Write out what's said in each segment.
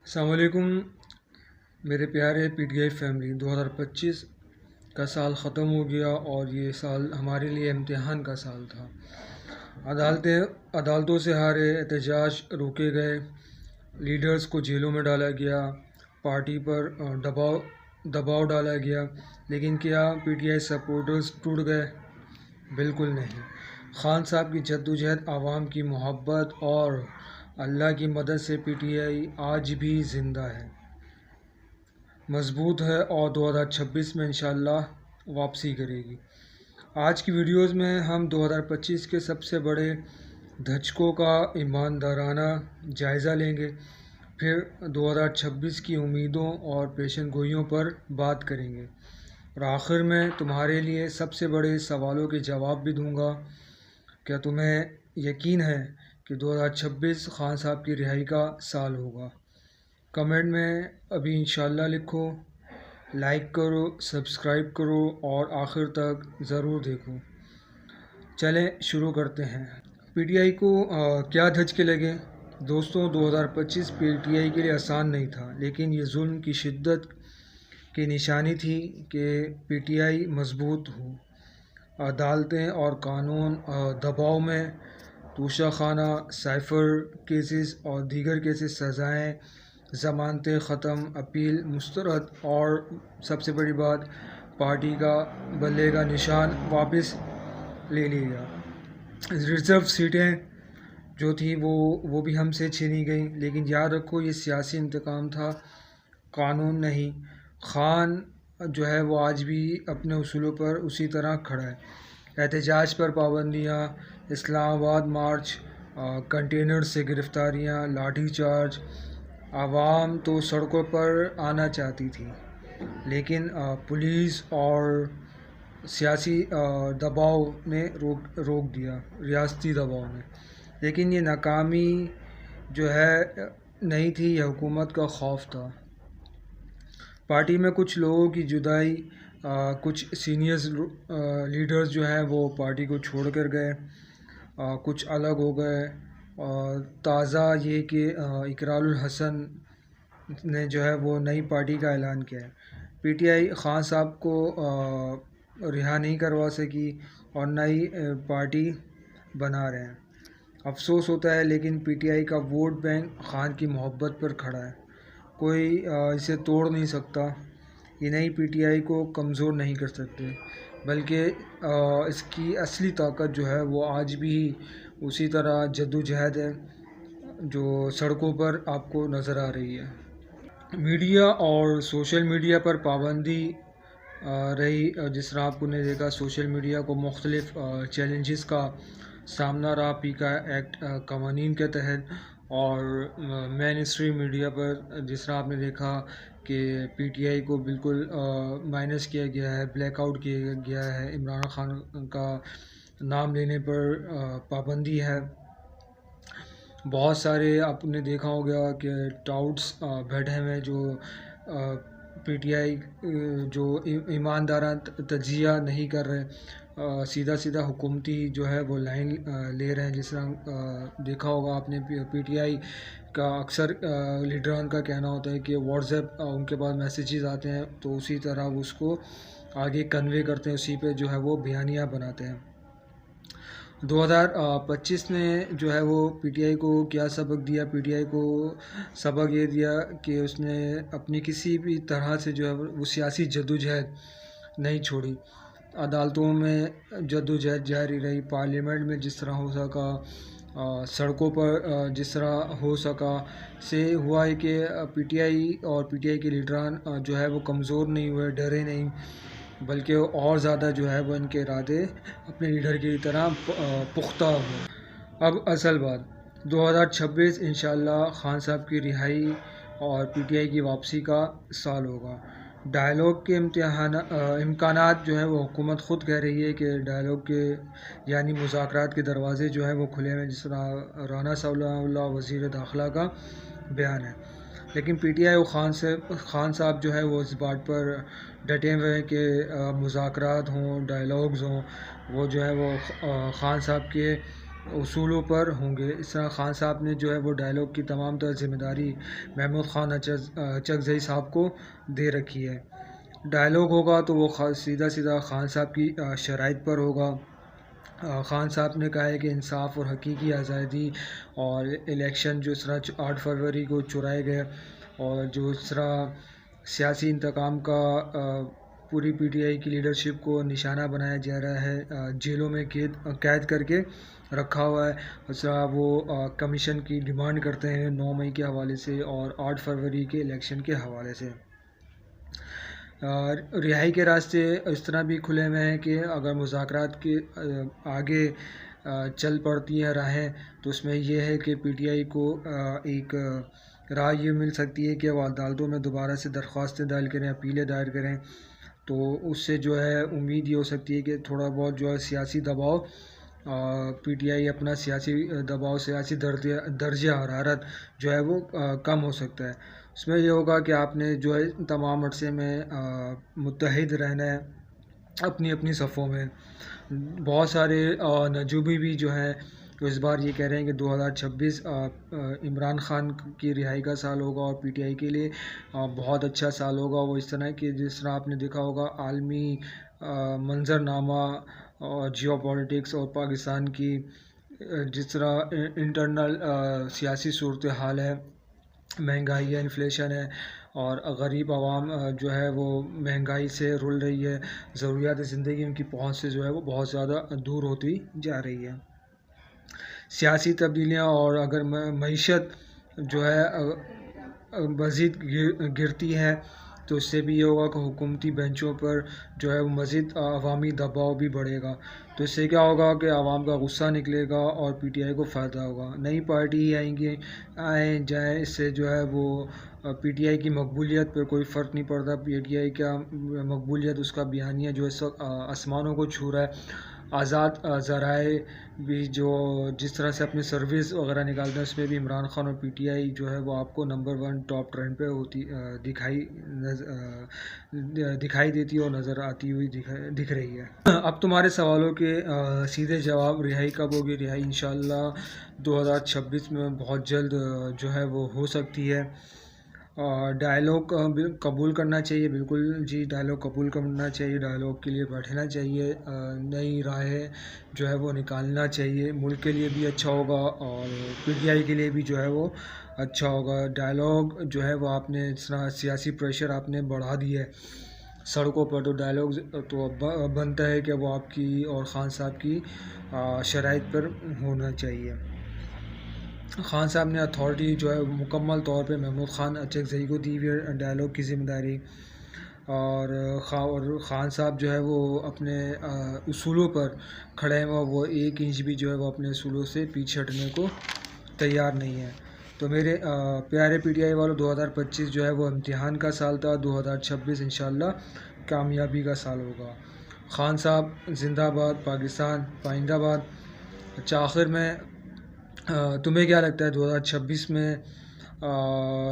السلام علیکم میرے پیارے پی ٹی آئی فیملی۔ 2025 کا سال ختم ہو گیا اور یہ سال ہمارے لیے امتحان کا سال تھا۔ عدالتوں سے ہارے، احتجاج روکے گئے، لیڈرز کو جیلوں میں ڈالا گیا، پارٹی پر دباؤ ڈالا گیا، لیکن کیا پی ٹی آئی سپورٹرز ٹوٹ گئے؟ بالکل نہیں۔ خان صاحب کی جدوجہد، عوام کی محبت اور اللہ کی مدد سے پی ٹی آئی آج بھی زندہ ہے، مضبوط ہے اور 2026 میں انشاءاللہ واپسی کرے گی۔ آج کی ویڈیوز میں ہم 2025 کے سب سے بڑے دھچکوں کا ایماندارانہ جائزہ لیں گے، پھر 2026 کی امیدوں اور پیشن گوئیوں پر بات کریں گے، اور آخر میں تمہارے لیے سب سے بڑے سوالوں کے جواب بھی دوں گا۔ کیا تمہیں یقین ہے کہ 2026 خان صاحب کی رہائی کا سال ہوگا؟ کمنٹ میں ابھی انشاءاللہ لکھو، لائک کرو، سبسکرائب کرو اور آخر تک ضرور دیکھو۔ چلیں شروع کرتے ہیں۔ پی ٹی آئی کو کیا دھچکے لگے؟ دوستوں، 2025 پی ٹی آئی کے لیے آسان نہیں تھا، لیکن یہ ظلم کی شدت کی نشانی تھی کہ پی ٹی آئی مضبوط ہو۔ عدالتیں اور قانون دباؤ میں، توشہ خانہ، سائفر کیسز اور دیگر کیسز، سزائیں، ضمانتیں ختم، اپیل مسترد اور سب سے بڑی بات، پارٹی کا بلے کا نشان واپس لے لیا۔ ریزرو سیٹیں جو تھیں وہ بھی ہم سے چھینی گئیں، لیکن یاد رکھو یہ سیاسی انتقام تھا، قانون نہیں۔ خان جو ہے وہ آج بھی اپنے اصولوں پر اسی طرح کھڑا ہے۔ احتجاج پر پابندیاں، اسلام آباد مارچ، کنٹینر سے گرفتاریاں، لاٹھی چارج، عوام تو سڑکوں پر آنا چاہتی تھی، لیکن پولیس اور سیاسی دباؤ نے روک دیا، ریاستی دباؤ نے۔ لیکن یہ ناکامی جو ہے نہیں تھی، یہ حکومت کا خوف تھا۔ پارٹی میں کچھ لوگوں کی جدائی، کچھ سینئرز لیڈرز جو ہیں وہ پارٹی کو چھوڑ کر گئے، کچھ الگ ہو گئے۔ تازہ یہ کہ اقرار الحسن نے جو ہے وہ نئی پارٹی کا اعلان کیا ہے۔ پی ٹی آئی خان صاحب کو رہا نہیں کروا سکی اور نئی پارٹی بنا رہے ہیں۔ افسوس ہوتا ہے، لیکن پی ٹی آئی کا ووٹ بینک خان کی محبت پر کھڑا ہے، کوئی اسے توڑ نہیں سکتا۔ یہ نئی پی ٹی آئی کو کمزور نہیں کر سکتے، بلکہ اس کی اصلی طاقت جو ہے وہ آج بھی اسی طرح جدوجہد ہے جو سڑکوں پر آپ کو نظر آ رہی ہے۔ میڈیا اور سوشل میڈیا پر پابندی رہی، جس طرح آپ نے دیکھا سوشل میڈیا کو مختلف چیلنجز کا سامنا رہا پیکا ایکٹ قوانین کے تحت، اور مین اسٹریم میڈیا پر جس طرح آپ نے دیکھا کہ پی ٹی آئی کو بالکل مائنس کیا گیا ہے، بلیک آؤٹ کیا گیا ہے، عمران خان کا نام لینے پر پابندی ہے۔ بہت سارے آپ نے دیکھا ہوگا کہ ٹاؤٹس بیٹھے ہوئے جو پی ٹی آئی جو ایماندارانہ تجزیہ نہیں کر رہے، سیدھا حکومتی جو ہے وہ لائن لے رہے ہیں۔ جس طرح دیکھا ہوگا آپ نے پی ٹی آئی کا اکثر لیڈران کا کہنا ہوتا ہے کہ واٹس ایپ ان کے پاس میسیجز آتے ہیں تو اسی طرح وہ اس کو آگے کنوے کرتے ہیں، اسی پہ جو ہے وہ بیانیہ بناتے ہیں۔ 2025 نے جو ہے وہ پی ٹی آئی کو کیا سبق دیا؟ پی ٹی آئی کو سبق یہ دیا کہ اس نے اپنی کسی بھی طرح سے جو ہے وہ سیاسی جدوجہد نہیں چھوڑی۔ عدالتوں میں جدوجہد جاری رہی، پارلیمنٹ میں جس طرح ہو سکا، سڑکوں پر جس طرح ہو سکا، سے ہوا ہے کہ پی ٹی آئی اور پی ٹی آئی کے لیڈران جو ہے وہ کمزور نہیں ہوئے، ڈرے نہیں، بلکہ اور زیادہ جو ہے وہ ان کے ارادے اپنے لیڈر کی طرح پختہ ہوئے۔ اب اصل بات، 2026 انشاءاللہ خان صاحب کی رہائی اور پی ٹی آئی کی واپسی کا سال ہوگا۔ ڈائیلاگ کے امکانات جو ہیں وہ حکومت خود کہہ رہی ہے کہ ڈائیلاگ کے یعنی مذاکرات کے دروازے جو ہیں وہ کھلے ہیں، جس طرح رانا ثناء اللہ وزیر داخلہ کا بیان ہے۔ لیکن پی ٹی آئی اور خان صاحب جو ہے وہ اس بات پر ڈٹے ہوئے ہیں کہ مذاکرات ہوں، ڈائیلاگز ہوں، وہ جو ہے وہ خان صاحب کے اصولوں پر ہوں گے۔ اس طرح خان صاحب نے جو ہے وہ ڈائلاگ کی تمام تر ذمہ داری محمود خان اچکزئی صاحب کو دے رکھی ہے۔ ڈائلاگ ہوگا تو وہ سیدھا خان صاحب کی شرائط پر ہوگا۔ خان صاحب نے کہا ہے کہ انصاف اور حقیقی آزادی اور الیکشن جو اس طرح 8 فروری کو چرائے گئے اور جو اس طرح سیاسی انتقام کا پوری پی ٹی آئی کی لیڈرشپ کو نشانہ بنایا جا رہا ہے، جیلوں میں قید کر کے رکھا ہوا ہے، اس طرح وہ کمیشن کی ڈیمانڈ کرتے ہیں 9 مئی کے حوالے سے اور 8 فروری کے الیکشن کے حوالے سے۔ رہائی کے راستے اس طرح بھی کھلے ہوئے ہیں کہ اگر مذاکرات کے آگے چل پڑتی ہیں راہیں تو اس میں یہ ہے کہ پی ٹی آئی کو ایک راہ یہ مل سکتی ہے کہ وہ عدالتوں میں دوبارہ سے درخواستیں دائر کریں، اپیلیں دائر کریں، تو اس سے جو ہے امید یہ ہو سکتی ہے کہ تھوڑا بہت جو ہے سیاسی دباؤ پی ٹی آئی اپنا سیاسی دباؤ، سیاسی درجہ حرارت جو ہے وہ کم ہو سکتا ہے۔ اس میں یہ ہوگا کہ آپ نے جو ہے تمام عرصے میں متحد رہنا ہے اپنی اپنی صفوں میں۔ بہت سارے نجومی بھی جو ہیں تو اس بار یہ کہہ رہے ہیں کہ 2026 عمران خان کی رہائی کا سال ہوگا اور پی ٹی آئی کے لیے بہت اچھا سال ہوگا۔ وہ اس طرح کہ جس طرح آپ نے دیکھا ہوگا عالمی منظرنامہ اور جیو پالیٹکس اور پاکستان کی جس طرح انٹرنل سیاسی صورتحال ہے، مہنگائی ہے، انفلیشن ہے اور غریب عوام جو ہے وہ مہنگائی سے رول رہی ہے، ضروریات زندگی ان کی پہنچ سے جو ہے وہ بہت زیادہ دور ہوتی جا رہی ہے۔ سیاسی تبدیلیاں اور اگر معیشت جو ہے مزید گرتی ہے تو اس سے بھی یہ ہوگا کہ حکومتی بینچوں پر جو ہے وہ مزید عوامی دباؤ بھی بڑھے گا، تو اس سے کیا ہوگا کہ عوام کا غصہ نکلے گا اور پی ٹی آئی کو فائدہ ہوگا۔ نئی پارٹی آئیں جائیں، اس سے جو ہے وہ پی ٹی آئی کی مقبولیت پہ کوئی فرق نہیں پڑتا۔ پی ٹی آئی کا مقبولیت اس کا بیانیہ جو اس وقت آسمانوں کو چھو رہا ہے۔ آزاد ذرائع بھی جو جس طرح سے اپنی سروس وغیرہ نکالتے ہیں اس میں بھی عمران خان اور پی ٹی آئی جو ہے وہ آپ کو نمبر 1 ٹاپ ٹرینڈ پہ دکھائی دیتی ہے اور نظر آتی ہوئی دکھ رہی ہے۔ اب تمہارے سوالوں کے سیدھے جواب، رہائی کب ہوگی؟ رہائی انشاءاللہ 2026 میں بہت جلد جو ہے وہ ہو سکتی ہے۔ ڈائلاگ قبول کرنا چاہیے، بالکل جی ڈائلاگ قبول کرنا چاہیے، ڈائلاگ کے لیے بیٹھنا چاہیے، نئی راہیں جو ہے وہ نکالنا چاہیے، ملک کے لیے بھی اچھا ہوگا اور پی ٹی آئی کے لیے بھی جو ہے وہ اچھا ہوگا۔ ڈائلاگ جو ہے وہ آپ نے اس طرح سیاسی پریشر آپ نے بڑھا دی ہے سڑکوں پر، تو ڈائلاگ تو بنتا ہے کہ وہ آپ کی اور خان صاحب کی شرائط پر ہونا چاہیے۔ خان صاحب نے اتھارٹی جو ہے مکمل طور پہ محمود خان اچکزئی کو دی ہوئی ہے ڈائلاگ کی ذمہ داری، اور خان صاحب جو ہے وہ اپنے اصولوں پر کھڑے ہیں، وہ 1 انچ بھی جو ہے وہ اپنے اصولوں سے پیچھے ہٹنے کو تیار نہیں ہے۔ تو میرے پیارے پی ٹی آئی والوں، 2025 جو ہے وہ امتحان کا سال تھا، 2026 انشاءاللہ کامیابی کا سال ہوگا۔ خان صاحب زندہ باد، پاکستان پائندہ باد۔ اچھا آخر میں تمہیں کیا لگتا ہے 2026 میں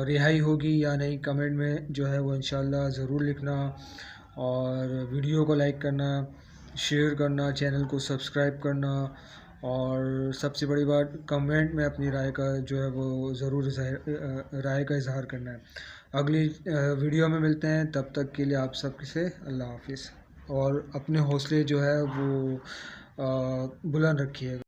رہائی ہوگی یا نہیں؟ کمنٹ میں جو ہے وہ انشاءاللہ ضرور لکھنا اور ویڈیو کو لائک کرنا، شیئر کرنا، چینل کو سبسکرائب کرنا اور سب سے بڑی بات کمنٹ میں اپنی رائے کا جو ہے وہ ضرور رائے کا اظہار کرنا ہے۔ اگلی ویڈیو میں ملتے ہیں، تب تک کے لیے آپ سب سے اللہ حافظ، اور اپنے حوصلے جو ہے وہ بلند رکھیے گا۔